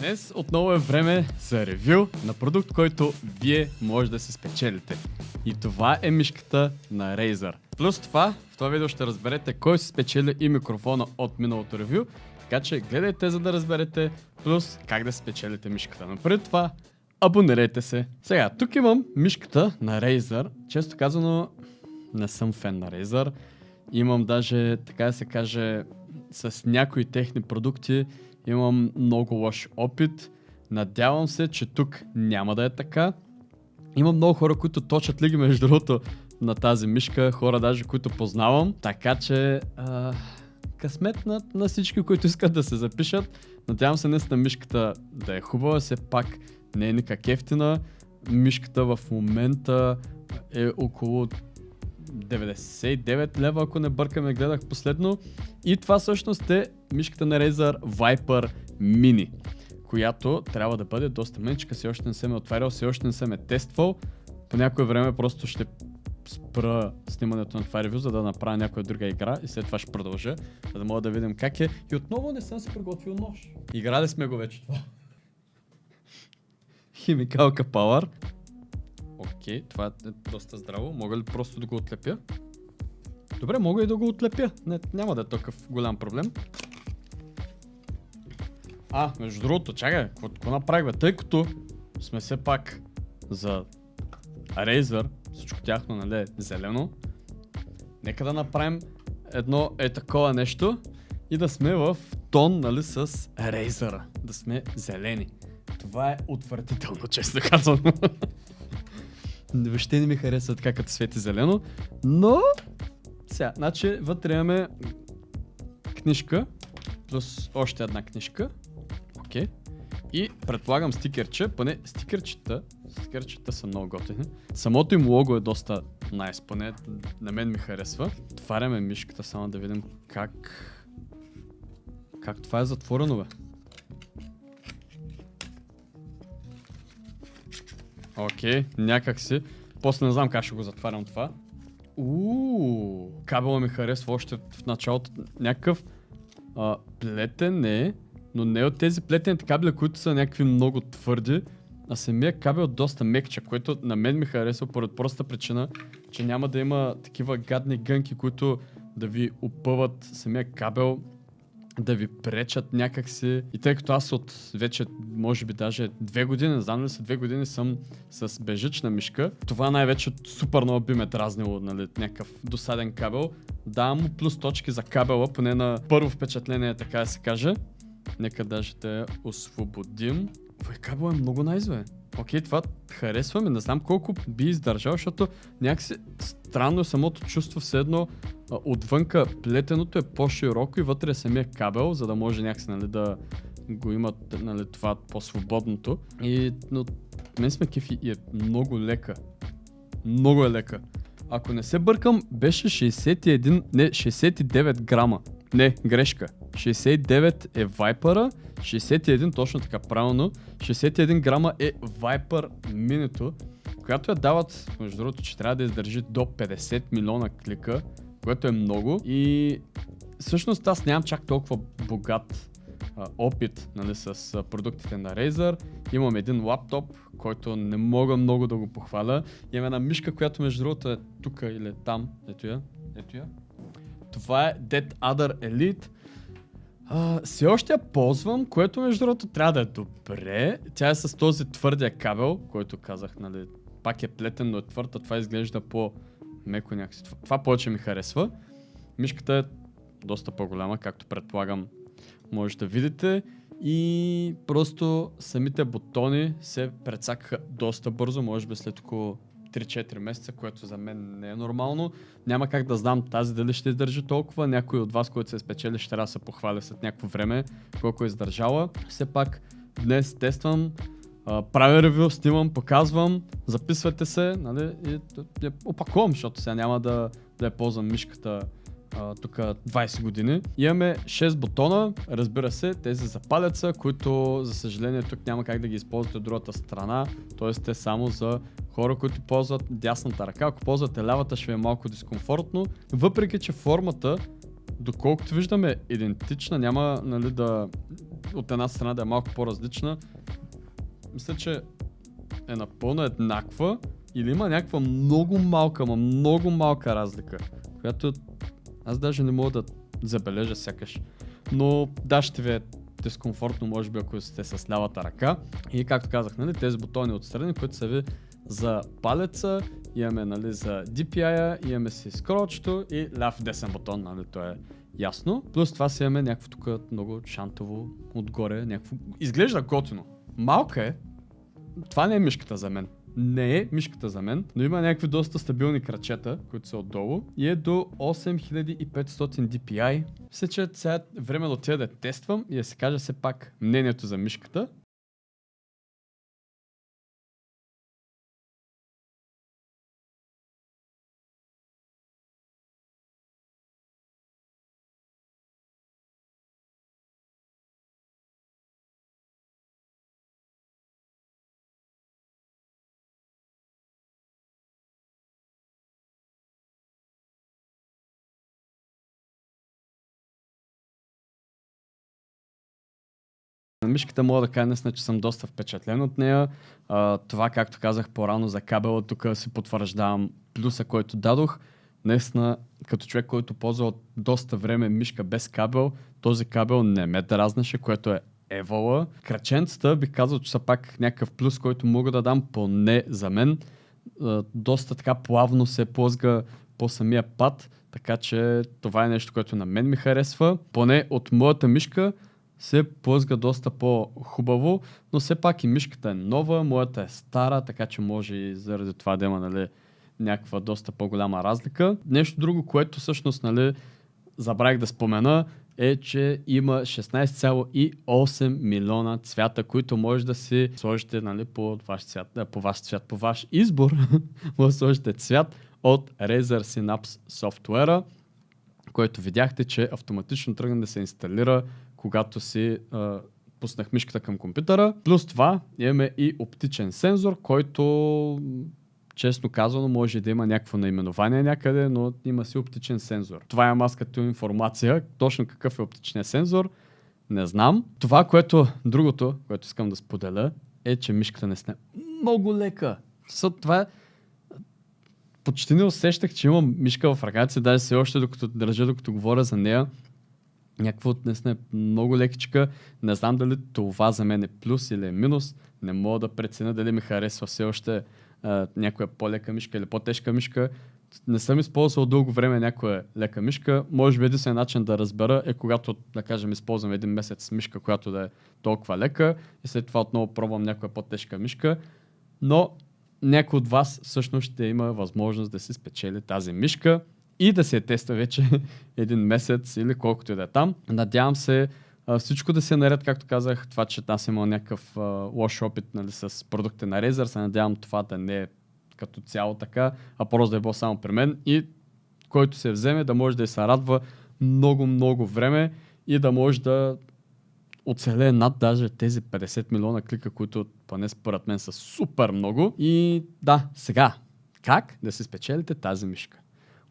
Днес отново е време за ревю на продукт, който вие може да се спечелите. И това е мишката на Razer. Плюс това, в това видео ще разберете кой си спечели и микрофона от миналото ревю. Така че гледайте, за да разберете, плюс как да спечелите мишката. Но преди това, абонирайте се. Сега, тук имам мишката на Razer. Често казано, не съм фен на Razer. Имам даже, така да се каже, с някои техни продукти имам много лош опит. Надявам се, че тук няма да е така. Има много хора, които точат лиги между другото на тази мишка. Хора даже, които познавам. Така че късмет на всички, които искат да се запишат. Надявам се наистина мишката да е хубава. Все пак не е никак ефтина. Мишката в момента е около 99 лева, ако не бъркаме, гледах последно. И това всъщност е мишката на Razer Viper Mini, която трябва да бъде доста мъничка. Все още не съм е отварял, все още не съм е тествал. По някое време просто ще спра снимането на това ревю, за да направя някоя друга игра и след това ще продължа, за да мога да видим как е. И отново не съм си приготвил нож. Играли сме го вече това. Химикалка Power. Окей, това е доста здраво. Мога ли просто да го отлепя? Добре, мога и да го отлепя. Няма да е такъв голям проблем. Между другото, чакай, какво направих, тъй като сме все пак за Razer, всичко тяхно, нали, е зелено. Нека да направим едно такова нещо и да сме в тон, нали, с Razer. Да сме зелени. Това е отвратително, честно казвам. Въобще не ми харесва така, като свети зелено, но сега, значи вътре имаме книжка, плюс още една книжка, окей, и предполагам стикерче, поне стикерчета са много готини. Самото им лого е доста найс, поне на мен ми харесва. Отваряме мишката, само да видим как това е затворено, бе. Окей, някак си. После не знам как ще го затварям това. Кабела ми харесва още в началото. Някакъв плетен е, но не от тези плетените кабели, които са някакви много твърди, а самия кабел доста мекча, което на мен ми харесва поради простата причина, че няма да има такива гадни гънки, които да ви опъват самия кабел, да ви пречат някакси. И тъй като аз от вече, може би даже 2 години, не знам ли са 2 години съм с бежична мишка, това най-вече супер много би ме дразнило, нали, някакъв досаден кабел. Давам му плюс точки за кабела, поне на първо впечатление, така да се каже. Нека даже да я освободим. Кабел е много найзве. Окей, това харесва ми, не знам колко би издържал, защото някакси странно е самото чувство, все едно отвънка плетеното е по-широко и вътре е самия кабел, за да може някакси, нали, да го имат, нали, това по-свободното. Но мен сме кефи и е много лека. Много е лека. Ако не се бъркам, беше 69 грама. Не, грешка. 69 е Viper-а, 61 точно така правилно, 61 грама е Viper Mini-то, която я дават, между другото, че трябва да издържи до 50 милиона клика, което е много. И всъщност аз нямам чак толкова богат опит, нали, с продуктите на Razer. Имам един лаптоп, който не мога много да го похваля. Имам една мишка, която между другото е тук или там. Ето я. Това е Dead Adder Elite. Все още я ползвам, което между другото трябва да е добре. Тя е с този твърдия кабел, който казах, нали, пак е плетен, но е твърд, а това изглежда по-меко някакси. Това повече ми харесва. Мишката е доста по-голяма, както предполагам може да видите. И просто самите бутони се прецакаха доста бързо, може би след около 3-4 месеца, което за мен не е нормално. Няма как да знам тази дали ще издържи толкова. Някой от вас, който се спечели, ще трябва да се похваля след някакво време колко е издържала. Все пак днес тествам, правя ревю, снимам, показвам, записвате се, нали, и я опакувам, защото сега няма да я ползвам мишката тук 20 години. Имаме 6 бутона, разбира се, тези за палеца, които за съжаление тук няма как да ги използвате от другата страна, т.е. те само за хора, които ползват дясната ръка. Ако ползвате лявата, ще ви е малко дискомфортно, въпреки че формата доколкото виждаме идентична, няма нали, да от една страна да е малко по-различна. Мисля, че е напълно еднаква или има някаква много малка разлика, която аз даже не мога да забележа сякаш. Но да, ще ви е дискомфортно, може би, ако сте с лявата ръка. И както казах, нали, тези бутони отстрани, които са ви за палеца, имаме нали, за DPI-а, имаме си скролчето и ляв-десен бутон, нали, то е ясно. Плюс това си имаме някакво тук много шантово отгоре, някакво... Изглежда готино. Малка е, това не е мишката за мен. Не е мишката за мен, но има някакви доста стабилни крачета, които са отдолу и е до 8500 DPI. Мисля, че сега е време да отида да тествам и да се кажа все пак мнението за мишката. На мишката мога да кажа наистина, че съм доста впечатлен от нея. Това, както казах по-рано за кабела, тук си потвърждавам плюса, който дадох. Наистина, като човек, който ползва от доста време мишка без кабел, този кабел не ме дразнеше, което е евала. Краченцата бих казал, че са пак някакъв плюс, който мога да дам поне за мен. Доста така плавно се плъзга по самия пад, така че това е нещо, което на мен ми харесва. Поне от моята мишка се плъзга доста по-хубаво, но все пак и мишката е нова, моята е стара, така че може и заради това да има нали, някаква доста по-голяма разлика. Нещо друго, което всъщност нали, забравих да спомена, е, че има 16,8 милиона цвята, които може да си сложите нали, по ваш избор. Може да сложите цвят от Razer Synapse софтуера, който видяхте, че автоматично тръгна да се инсталира, когато си пуснах мишката към компютъра. Плюс това имаме и оптичен сензор, който честно казано може да има някакво наименование някъде, но има си оптичен сензор. Това е аз като информация. Точно какъв е оптичният сензор, не знам. Това, другото, което искам да споделя, е, че мишката не е много лека. Това почти не усещах, че имам мишка в ръката си, даже все още докато говоря за нея. Някакво наистина е много лекичка. Не знам дали това за мен е плюс или е минус. Не мога да преценя дали ми харесва все още някоя по-лека мишка или по-тежка мишка. Не съм използвал дълго време някоя лека мишка. Може би единствен начин да разбера е когато, да кажем, използвам един месец мишка, която да е толкова лека и след това отново пробвам някоя по-тежка мишка. Но някой от вас всъщност ще има възможност да си спечели тази мишка и да се я тества вече един месец или колкото и да е там. Надявам се всичко да се наред, както казах, това, че аз имал някакъв лош опит нали, с продукти на Razer, се надявам това да не е като цяло така, а просто да е било само при мен и който се вземе да може да се радва много време и да може да оцелее над даже тези 50 милиона клика, които поне според мен са супер много. И да, сега, как да си спечелите тази мишка?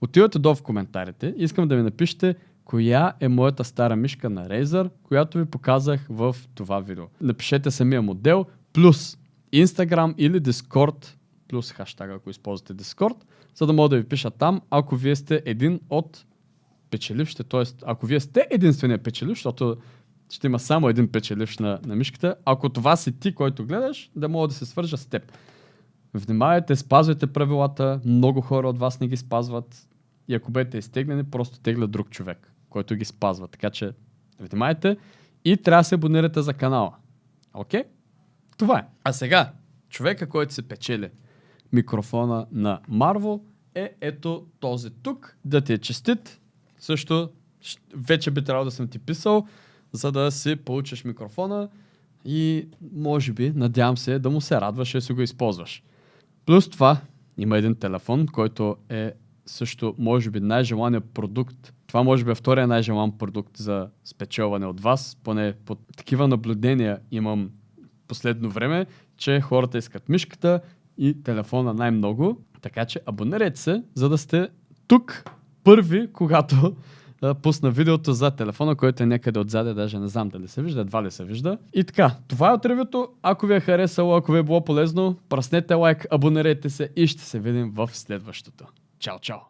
Отивате долу в коментарите, искам да ми напишете коя е моята стара мишка на Razer, която ви показах в това видео. Напишете самия модел, плюс Instagram или Discord, плюс хаштага, ако използвате Discord, за да мога да ви пиша там, ако вие сте един от печелившите, т.е. ако вие сте единствения печеливш, защото ще има само един печеливш на мишката, ако това си ти, който гледаш, да мога да се свържа с теб. Внимавайте, спазвайте правилата, много хора от вас не ги спазват и ако бъдете изтеглени, просто тегля друг човек, който ги спазва. Така че внимайте и трябва да се абонирате за канала. Окей? Това е. А сега, човека, който се печели микрофона на Marvel е ето този тук. Да ти е честит. Също вече би трябвало да съм ти писал, за да си получиш микрофона и може би, надявам се, да му се радваш и си го използваш. Плюс това има един телефон, който е също може би най-желаният продукт. Това може би е втория най-желан продукт за спечелване от вас. Поне по такива наблюдения имам последно време, че хората искат мишката и телефона най-много. Така че абонирайте се, за да сте тук първи, когато пусна видеото за телефона, който е някъде отзаде, даже не знам дали се вижда, едва ли се вижда. И така, това е от ревюто. Ако ви е харесало, ако ви е било полезно, пръснете лайк, абонирайте се и ще се видим в следващото. Чао, чао!